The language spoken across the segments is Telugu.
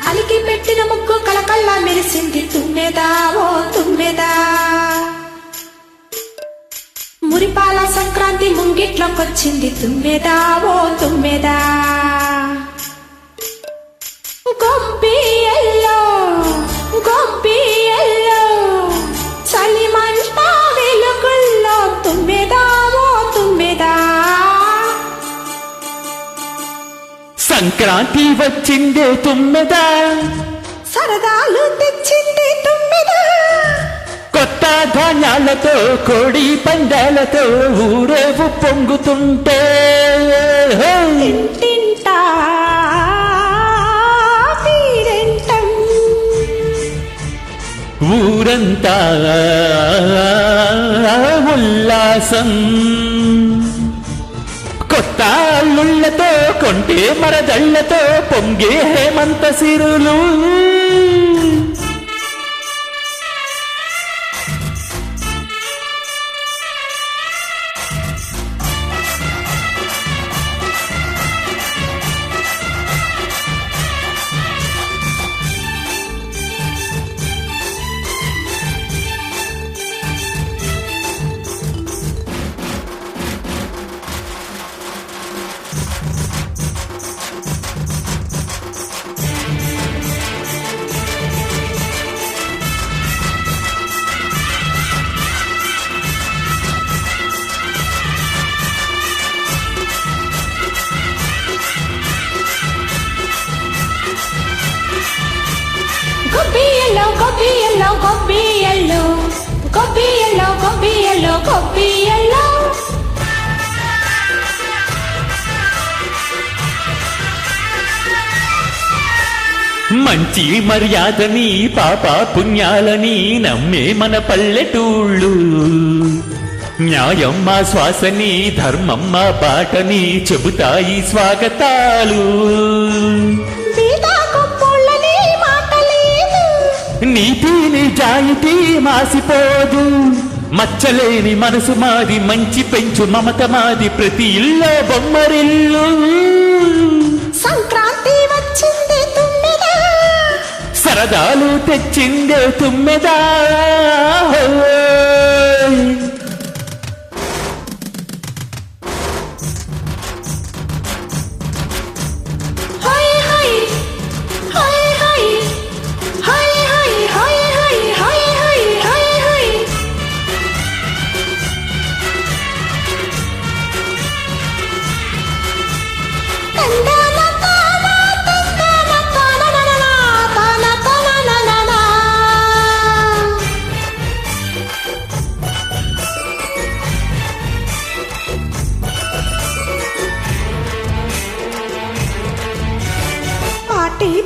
అలికి పెట్టిన ముగ్గు కళకళ్ళ మెరిసింది తుమ్మెదా ఓ తుమ్మెదా. మురిపాల సంక్రాంతి ముంగిట్లోకొచ్చింది తుమ్మెదా ఓ తుమ్మెదా. గొబ్బియల్లో గొబ్బియల్లో చలిమంట వెలుగుల్లో తుమ్మెదా ఓ తుమ్మెదా. సంక్రాంతి వచ్చిందే తుమ్మెదా, సరదాలు తెచ్చింది తుమ్మెదా. కొత్త ధాన్యాలతో కోడి పందాలతో ఊరేవు పొంగుతుంటే ఇంటింటా పీరెంటం ఊరంతా ఉల్లాసం. కొత్త అల్లుళ్ళతో కొంటే మరదళ్లతో పొంగే హేమంత సిరులు. గొబ్బియల్లో గొబ్బియల్లో గొబ్బియల్లో గొబ్బియల్లో గొబ్బియల్లో గొబ్బియల్లో. మంచి మర్యాదని పాప పుణ్యాలని నమ్మే మన పల్లెటూళ్ళు. న్యాయం మా శ్వాసని ధర్మం మా బాటని చెబుతాయి స్వాగతాలు. నీతి నిజాయితీ మాసిపోదు, మచ్చలేని మనసు మాది, మంచి పెంచు మమత మాది, ప్రతి ఇల్లో బొమ్మరిల్లు. సంక్రాంతి వచ్చింది తుమ్మెదా, సరదాలు తెచ్చిందే తుమ్మెదా.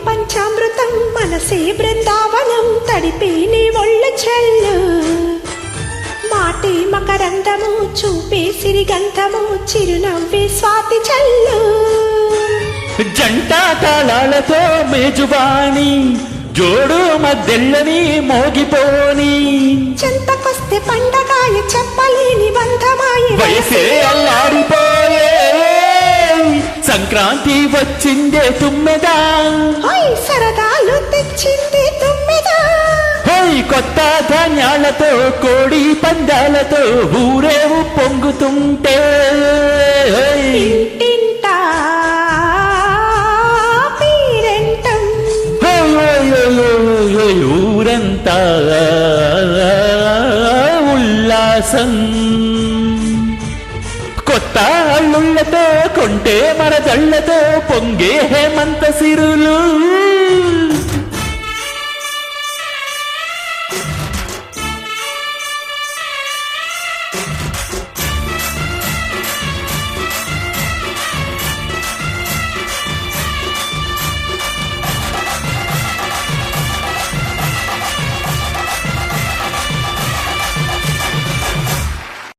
పంచామృతం మనసే బృందావనం తడిపి నీ ఒళ్ళు చెల్లు. మాటి మకరందము చూపే సిరిగంధము చిరునవ్వే స్వాతి చెల్లు. జంట తాళాలతో మేజువాణి జోడు మద్దెల్లని మోగిపోని. చెంతకొస్తే పండగాయ చెప్పలేని బంధమాయ వయసే అల్లాడిపోయే. సంక్రాంతి వచ్చిందే తుమ్మెదా, సరదాలు తెచ్చింది తుమ్మెదా. కొత్త ధాన్యాలతో కోడి పందాలతో ఊరేవు పొంగుతుంటే ఇంటింటా పీరెంటం ఊరంతా ఉల్లాసం. కొత్త అల్లుళ్ళతో కొంటే మరదళ్లతో పొంగే హేమంత సిరులు.